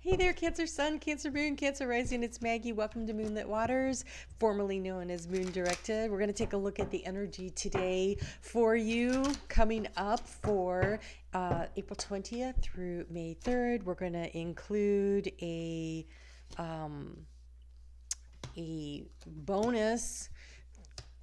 Hey there, Cancer Sun, Cancer Moon, Cancer Rising. It's Maggie. Welcome to Moonlit Waters, formerly known as Moon Directed. We're going to take a look at the energy today for you coming up for April 20th through May 3rd. We're going to include a bonus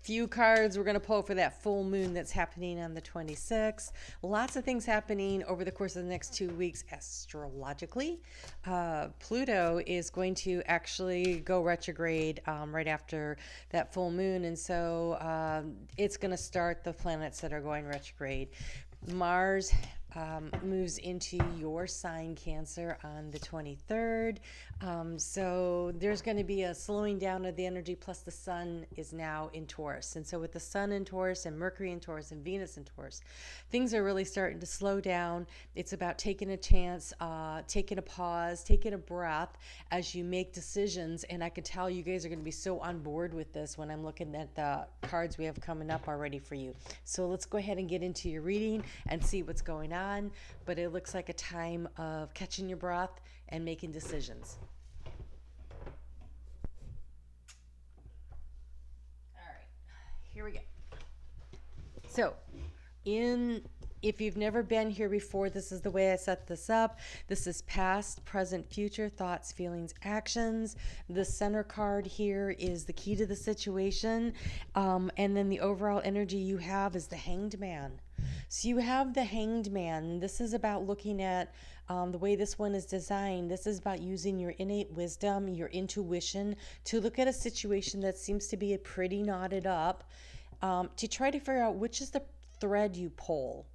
few cards we're going to pull for that full moon that's happening on the 26th. Lots of things happening over the course of the next 2 weeks astrologically. Pluto is going to actually go retrograde right after that full moon, and so it's going to start the planets that are going retrograde. Mars moves into your sign, Cancer, on the 23rd. So there's going to be a slowing down of the energy, plus the sun is now in Taurus. And so with the sun in Taurus and Mercury in Taurus and Venus in Taurus, things are really starting to slow down. It's about taking a chance, taking a pause, taking a breath as you make decisions. And I can tell you guys are going to be so on board with this when I'm looking at the cards we have coming up already for you. So let's go ahead and get into your reading and see what's going on. But it looks like a time of catching your breath and making decisions. All right, here we go. So, if you've never been here before, this is the way I set this up. This is past, present, future, thoughts, feelings, actions. The center card here is the key to the situation. And then the overall energy you have is the Hanged Man. So you have the Hanged Man. This is about looking at the way this one is designed. This is about using your innate wisdom, your intuition, to look at a situation that seems to be pretty knotted up, to try to figure out which is the thread you pull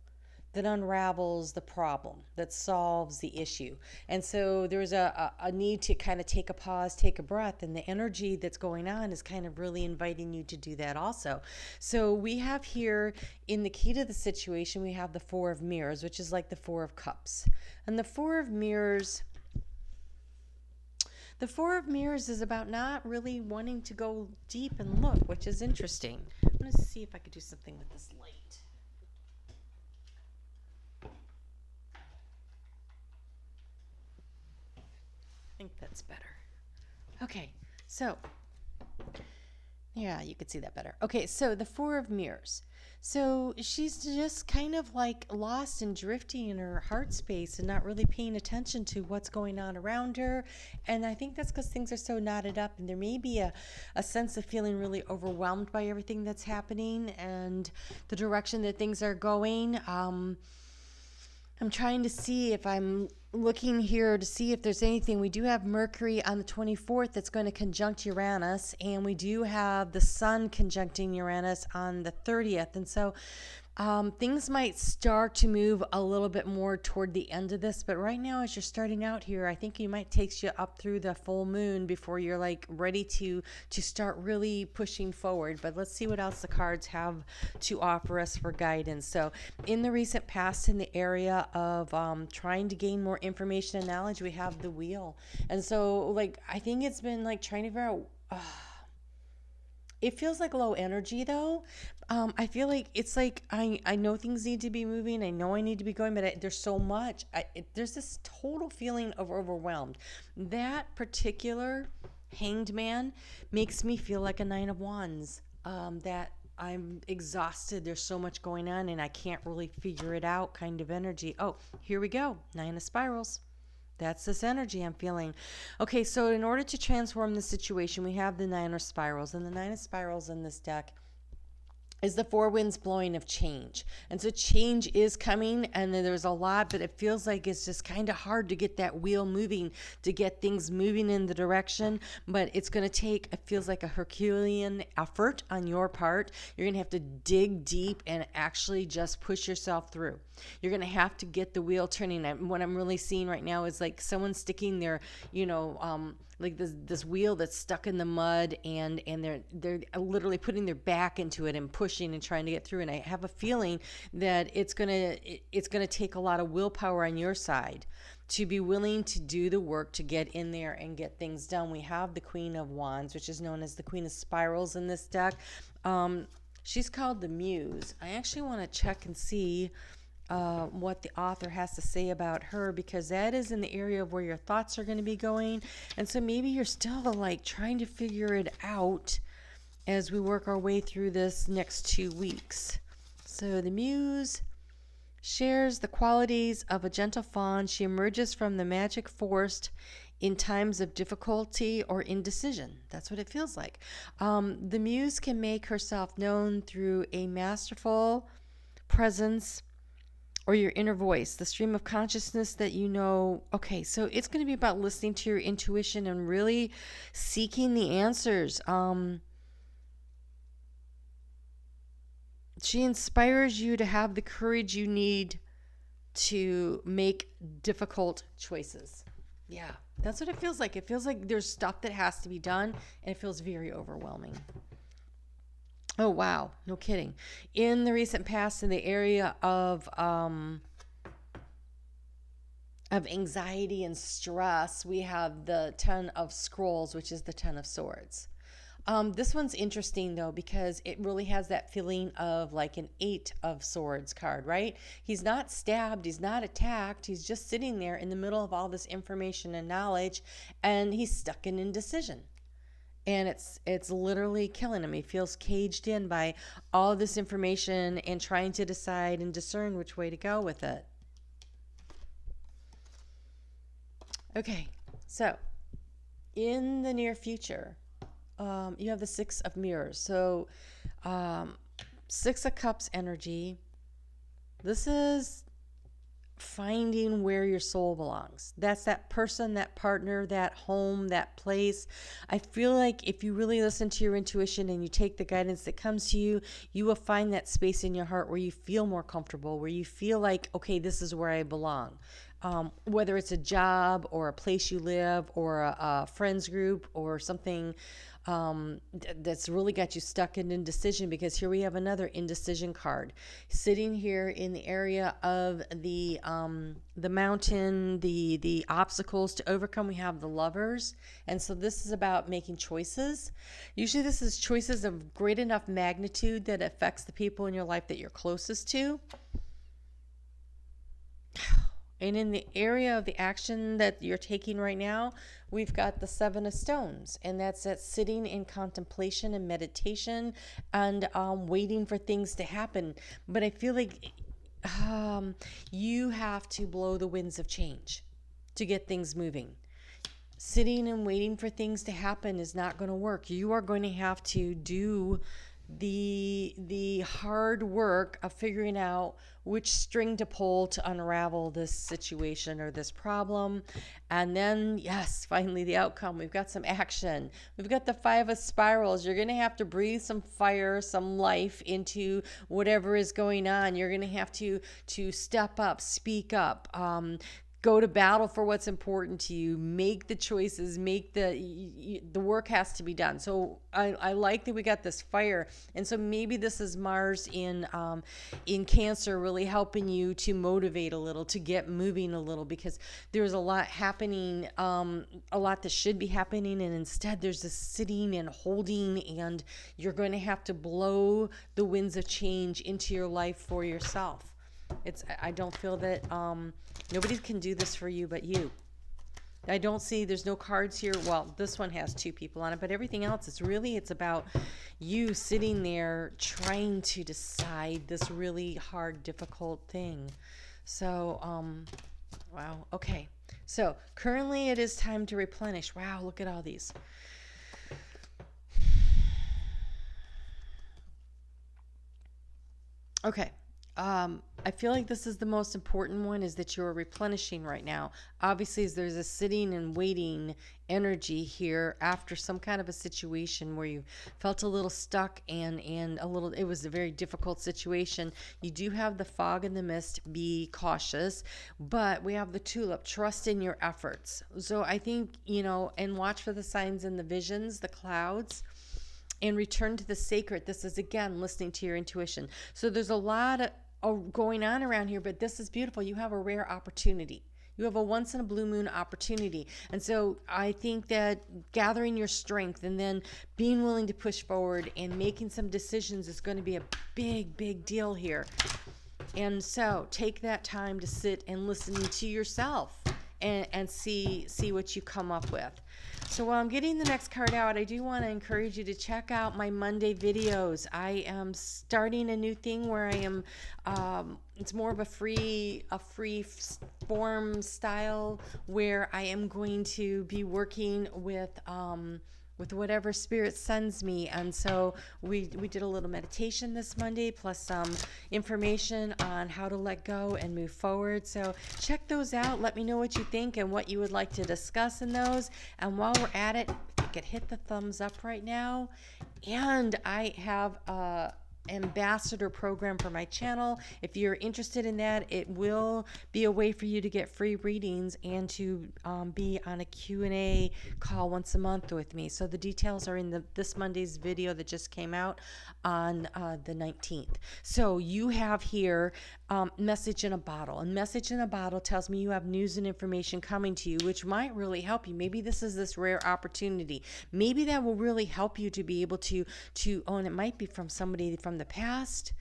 that unravels the problem, that solves the issue. And so there's a need to kind of take a pause, take a breath, and the energy that's going on is kind of really inviting you to do that also. So we have here in the key to the situation, we have the Four of Mirrors, which is like the Four of Cups. And the Four of Mirrors is about not really wanting to go deep and look, which is interesting. I'm going to see if I could do something with this light. I think that's better. Okay, so yeah, you could see that better. Okay, so the Four of Mirrors. So she's just kind of like lost and drifting in her heart space and not really paying attention to what's going on around her. And I think that's because things are so knotted up, and there may be a sense of feeling really overwhelmed by everything that's happening and the direction that things are going. I'm trying to see if I'm looking here to see if there's anything. We do have Mercury on the 24th that's going to conjunct Uranus, and we do have the Sun conjuncting Uranus on the 30th. And so things might start to move a little bit more toward the end of this, but right now as you're starting out here, I think it might take you up through the full moon before you're like ready to start really pushing forward. But let's see what else the cards have to offer us for guidance. So in the recent past, in the area of trying to gain more information and knowledge, we have the Wheel. And so like I think it's been like trying to figure out it feels like low energy though. I feel like it's like I know things need to be moving. I know I need to be going, but there's so much. There's this total feeling of overwhelmed. That particular Hanged Man makes me feel like a Nine of Wands. That I'm exhausted. There's so much going on and I can't really figure it out kind of energy. Oh, here we go. Nine of Spirals. That's this energy I'm feeling. Okay, so in order to transform the situation, we have the Nine of Spirals. And the Nine of Spirals in this deck is the four winds blowing of change. And so change is coming, and then there's a lot, but it feels like it's just kind of hard to get that wheel moving, to get things moving in the direction. But it's going to take, it feels like a Herculean effort on your part. You're going to have to dig deep and actually just push yourself through. You're going to have to get the wheel turning. And what I'm really seeing right now is like someone sticking their, like this wheel that's stuck in the mud, and they're literally putting their back into it and pushing and trying to get through. And I have a feeling that it's gonna take a lot of willpower on your side to be willing to do the work to get in there and get things done. We have the Queen of Wands, which is known as the Queen of Spirals in this deck. She's called the Muse. I actually want to check and see what the author has to say about her, because that is in the area of where your thoughts are going to be going. And so maybe you're still like trying to figure it out as we work our way through this next 2 weeks. So the Muse shares the qualities of a gentle fawn. She emerges from the magic forest in times of difficulty or indecision. That's what it feels like. The Muse can make herself known through a masterful presence or your inner voice, the stream of consciousness that you know. Okay, so it's going to be about listening to your intuition and really seeking the answers. She inspires you to have the courage you need to make difficult choices. Yeah, that's what it feels like. It feels like there's stuff that has to be done, and it feels very overwhelming. Oh, wow. No kidding. In the recent past, in the area of anxiety and stress, we have the 10 of Scrolls, which is the 10 of Swords. This one's interesting, though, because it really has that feeling of like an 8 of Swords card, right? He's not stabbed. He's not attacked. He's just sitting there in the middle of all this information and knowledge, and he's stuck in indecision. And it's literally killing him. He feels caged in by all this information and trying to decide and discern which way to go with it. Okay, so in the near future, you have the 6 of Mirrors. So 6 of Cups energy. This is finding where your soul belongs. That's that person, that partner, that home, that place. I feel like if you really listen to your intuition and you take the guidance that comes to you, you will find that space in your heart where you feel more comfortable, where you feel like, okay, this is where I belong. Whether it's a job or a place you live or a friends group or something that's really got you stuck in indecision, because here we have another indecision card sitting here in the area of the mountain, the obstacles to overcome. We have the Lovers, and so this is about making choices. Usually this is choices of great enough magnitude that affects the people in your life that you're closest to. And in the area of the action that you're taking right now, we've got the 7 of Stones, and that's that sitting in contemplation and meditation and waiting for things to happen. But I feel like you have to blow the winds of change to get things moving. Sitting and waiting for things to happen is not going to work. You are going to have to do the hard work of figuring out which string to pull to unravel this situation or this problem. And then, yes, finally the outcome. We've got some action. We've got the 5 of Spirals. You're going to have to breathe some fire, some life into whatever is going on. You're going to have to step up, speak up, go to battle for what's important to you, make the choices, make the work has to be done. So I like that we got this fire. And so maybe this is Mars in Cancer really helping you to motivate a little, to get moving a little, because there's a lot happening, a lot that should be happening. And instead there's this sitting and holding, and you're going to have to blow the winds of change into your life for yourself. I don't feel that nobody can do this for you but you. I don't see, there's no cards here. Well, this one has 2 people on it, but everything else, it's about you sitting there trying to decide this really hard, difficult thing. So, wow. Okay. So currently it is time to replenish. Wow. Look at all these. Okay. I feel like this is the most important one, is that you're replenishing right now. Obviously, there's a sitting and waiting energy here after some kind of a situation where you felt a little stuck and it was a very difficult situation. You do have the fog and the mist, be cautious, but we have the Tulip, trust in your efforts. So I think, and watch for the signs and the visions, the clouds. And return to the sacred. This is, again, listening to your intuition. So there's a lot of going on around here, but this is beautiful. You have a rare opportunity. You have a once in a blue moon opportunity. And so I think that gathering your strength and then being willing to push forward and making some decisions is going to be a big, big deal here. And so take that time to sit and listen to yourself and see what you come up with. So while I'm getting the next card out, I do want to encourage you to check out my Monday videos. I am starting a new thing where I am, it's more of a free form style where I am going to be working with whatever Spirit sends me. And so we did a little meditation this Monday, plus some information on how to let go and move forward. So check those out. Let me know what you think and what you would like to discuss in those. And while we're at it, if you could hit the thumbs up right now. And I have ambassador program for my channel. If you're interested in that, it will be a way for you to get free readings and to be on a Q&A call once a month with me. So the details are in this Monday's video that just came out on the 19th. So you have here message in a bottle. And message in a bottle tells me you have news and information coming to you, which might really help you. Maybe this is this rare opportunity. Maybe that will really help you to be able to and it might be from somebody from the past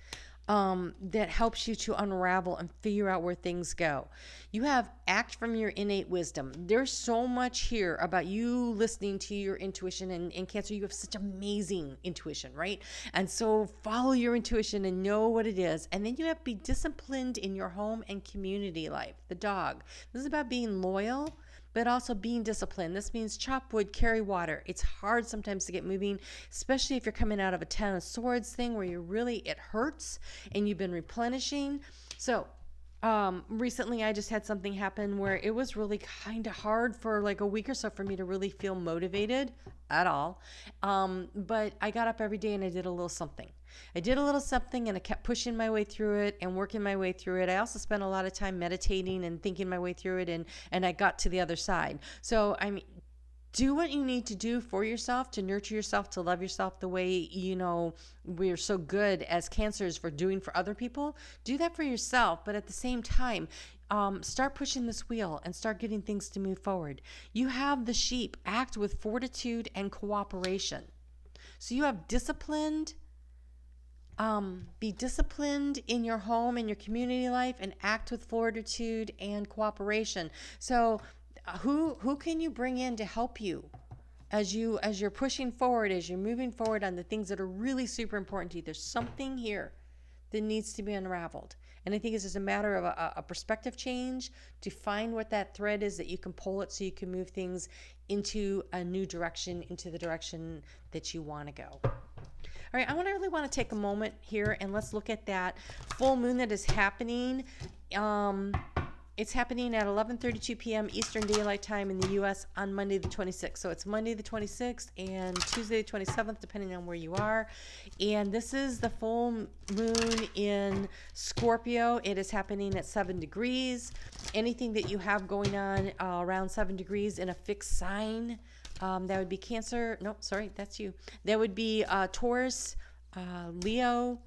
that helps you to unravel and figure out where things go. You have act from your innate wisdom. There's so much here about you listening to your intuition, and Cancer, you have such amazing intuition, right? And so follow your intuition and know what it is. And then you have to be disciplined in your home and community life. The dog. This is about being loyal, but also being disciplined. This means chop wood, carry water. It's hard sometimes to get moving, especially if you're coming out of a Ten of Swords thing where it hurts and you've been replenishing. So recently I just had something happen where it was really kind of hard for like a week or so for me to really feel motivated at all. But I got up every day and I did a little something. And I kept pushing my way through it and working my way through it. I also spent a lot of time meditating and thinking my way through it, and I got to the other side. So do what you need to do for yourself, to nurture yourself, to love yourself the way, we're so good as Cancers for doing for other people. Do that for yourself, but at the same time, start pushing this wheel and start getting things to move forward. You have the sheep. Act with fortitude and cooperation. So you have be disciplined in your home and your community life, and act with fortitude and cooperation. So who can you bring in to help you as you're pushing forward, as you're moving forward on the things that are really super important to you? There's something here that needs to be unraveled. And I think it's just a matter of a perspective change to find what that thread is that you can pull it so you can move things into a new direction, into the direction that you want to go. All right, I really want to take a moment here and let's look at that full moon that is happening. It's happening at 11:32 p.m. Eastern Daylight Time in the U.S. on Monday the 26th. So it's Monday the 26th and Tuesday the 27th, depending on where you are. And this is the full moon in Scorpio. It is happening at 7 degrees. Anything that you have going on around 7 degrees in a fixed sign, that would be Cancer. No, sorry, that's you. That would be Taurus, Leo,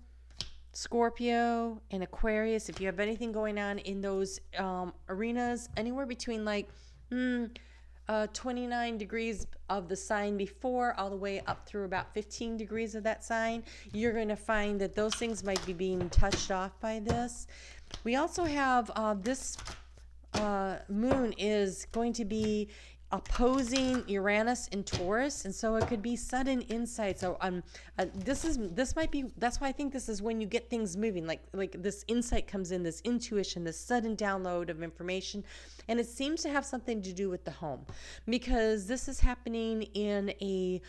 Scorpio, and Aquarius. If you have anything going on in those arenas, anywhere between 29 degrees of the sign before all the way up through about 15 degrees of that sign, you're going to find that those things might be being touched off by this. We also have this moon is going to be opposing Uranus in Taurus, and so it could be sudden insight. So this might be, that's why I think this is when you get things moving, like this insight comes in, this intuition, this sudden download of information, and it seems to have something to do with the home, because this is happening in a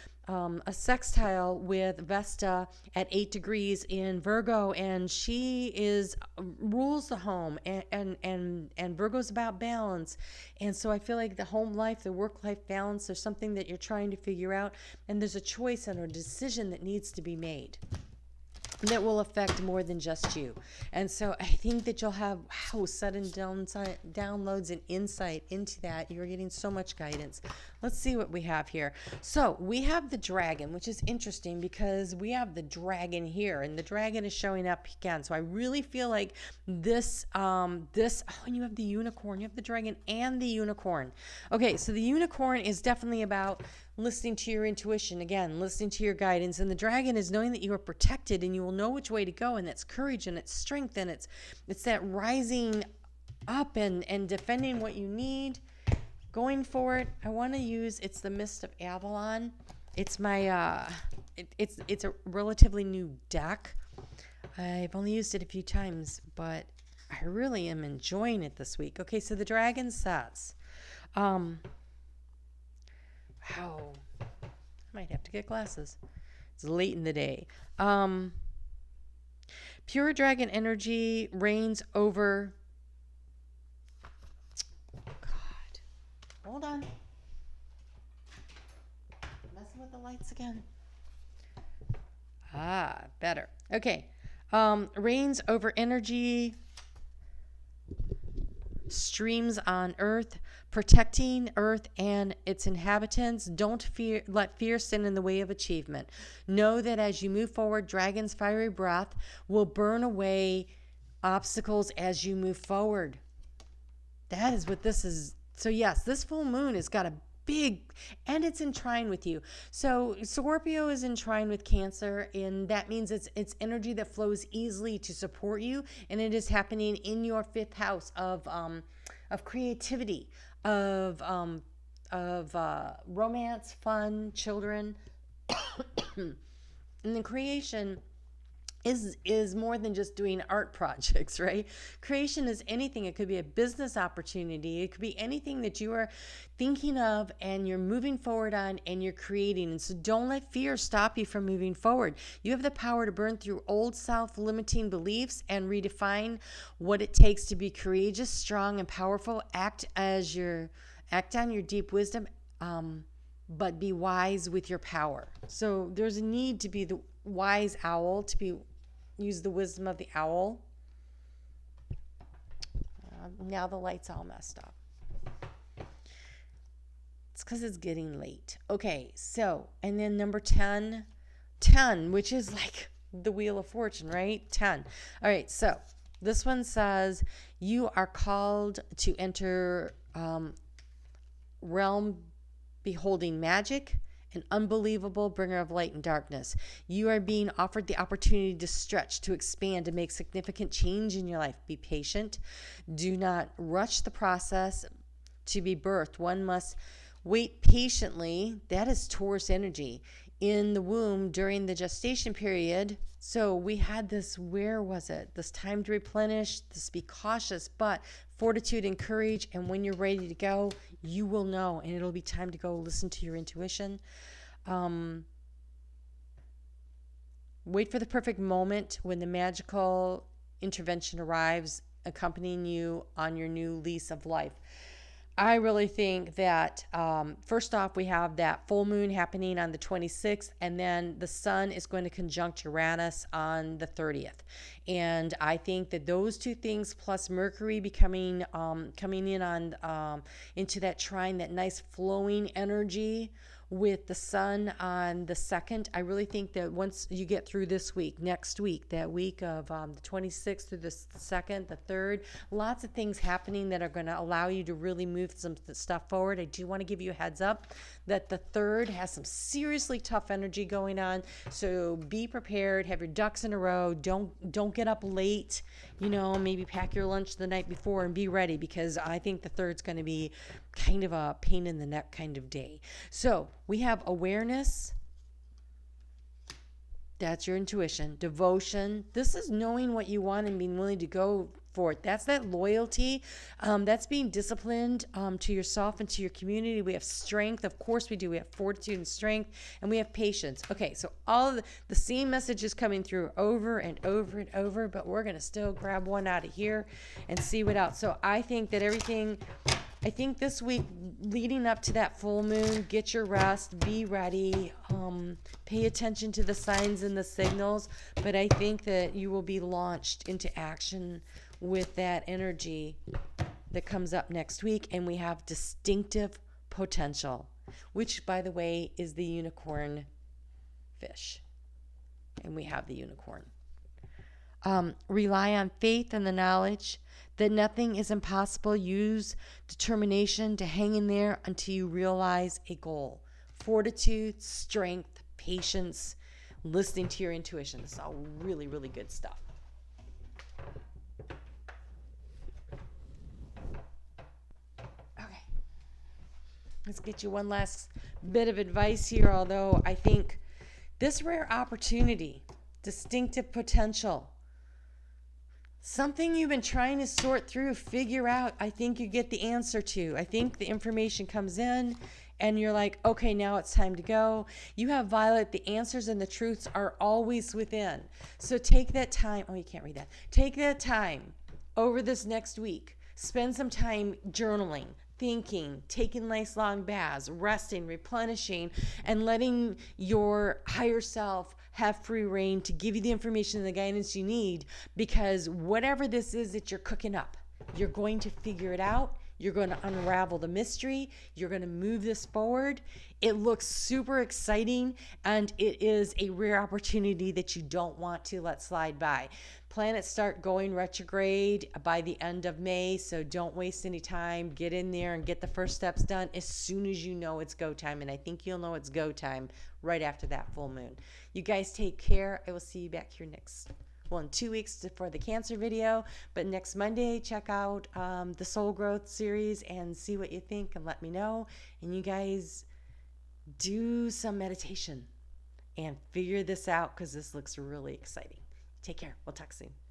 sextile with Vesta at 8 degrees in Virgo, and she rules the home, and Virgo's about balance. And so I feel like the home life, the work-life balance, there's something that you're trying to figure out, and there's a choice and a decision that needs to be made that will affect more than just you. And so I think that you'll have sudden downloads and insight into that. You're getting so much guidance. Let's see what we have here. So we have the dragon, which is interesting because we have the dragon here, and the dragon is showing up again. So I really feel like this, and you have the unicorn, you have the dragon and the unicorn. Okay, so the unicorn is definitely about listening to your intuition, again, listening to your guidance. And the dragon is knowing that you are protected and you will know which way to go. And that's courage and it's strength and it's that rising up and defending what you need, going for it. I want to use, it's the Mist of Avalon. It's my, it's a relatively new deck. I've only used it a few times, but I really am enjoying it this week. Okay, so the dragon says, wow, I might have to get glasses. It's late in the day. Pure dragon energy reigns over. God, hold on. Messing with the lights again. Better. Okay. Reigns over energy, streams on earth, protecting earth and its inhabitants. Don't let fear stand in the way of achievement. Know that as you move forward, dragon's fiery breath will burn away obstacles as you move forward. That is what this is. So yes, this full moon has got a big, and it's in trine with you. So Scorpio is in trine with Cancer, and that means it's energy that flows easily to support you, and it is happening in your 5th house of creativity, of romance, fun, children, and then creation is more than just doing art projects, right? Creation is anything. It could be a business opportunity. It could be anything that you are thinking of and you're moving forward on and you're creating. And so don't let fear stop you from moving forward. You have the power to burn through old self-limiting beliefs and redefine what it takes to be courageous, strong, and powerful. Act on your deep wisdom, but be wise with your power. So there's a need to be the wise owl, use the wisdom of the owl. Now the light's all messed up. It's because it's getting late. Okay, so, and then number 10, which is like the Wheel of Fortune, right? 10. All right, so this one says, you are called to enter realm beholding magic, an unbelievable bringer of light and darkness. You are being offered the opportunity to stretch, to expand, to make significant change in your life. Be patient. Do not rush the process to be birthed. One must wait patiently. That is Taurus energy. In the womb during the gestation period. So we had this, where was it? This time to replenish, this be cautious, but fortitude and courage. And when you're ready to go, you will know, and it'll be time to go listen to your intuition. Wait for the perfect moment when the magical intervention arrives, accompanying you on your new lease of life. I really think that, first off, we have that full moon happening on the 26th, and then the sun is going to conjunct Uranus on the 30th. And I think that those two things, plus Mercury becoming, coming in on, into that trine, that nice flowing energy with the sun on the 2nd, I really think that once you get through this week, next week, that week of the 26th through the 2nd, the 3rd, lots of things happening that are going to allow you to really move some stuff forward. I do want to give you a heads up that the 3rd has some seriously tough energy going on. So be prepared, have your ducks in a row. Don't get up late, maybe pack your lunch the night before and be ready, because I think the 3rd's going to be kind of a pain in the neck kind of day. So we have awareness. That's your intuition. Devotion. This is knowing what you want and being willing to go for it. That's that loyalty. That's being disciplined to yourself and to your community. We have strength. Of course we do. We have fortitude and strength, and we have patience. Okay, so all of the same message is coming through over and over and over, but we're going to still grab one out of here and see what else. So I think that I think this week leading up to that full moon, get your rest, be ready, pay attention to the signs and the signals. But I think that you will be launched into action with that energy that comes up next week. And we have distinctive potential, which, by the way, is the unicorn fish. And we have the unicorn. Rely on faith and the knowledge that nothing is impossible. Use determination to hang in there until you realize a goal. fortitude, strength, patience, listening to your intuition. This is all really, really good stuff. Okay. Let's get you one last bit of advice here, although I think this rare opportunity, distinctive potential, something you've been trying to sort through, figure out, I think you get the answer to. I think the information comes in and you're like, okay, now it's time to go. You have Violet. The answers and the truths are always within. So take that time. Oh, you can't read that. Take that time over this next week. Spend some time journaling, thinking, taking nice long baths, resting, replenishing, and letting your higher self have free reign to give you the information and the guidance you need, because whatever this is that you're cooking up, you're going to figure it out. You're going to unravel the mystery. You're going to move this forward. It looks super exciting, and it is a rare opportunity that you don't want to let slide by. Planets start going retrograde by the end of May, so don't waste any time. Get in there and get the first steps done as soon as you know it's go time, and I think you'll know it's go time right after that full moon. You guys take care. I will see you back here in 2 weeks for the Cancer video, but next Monday, check out the Soul Growth series and see what you think and let me know. And you guys do some meditation and figure this out, because this looks really exciting. Take care. We'll talk soon.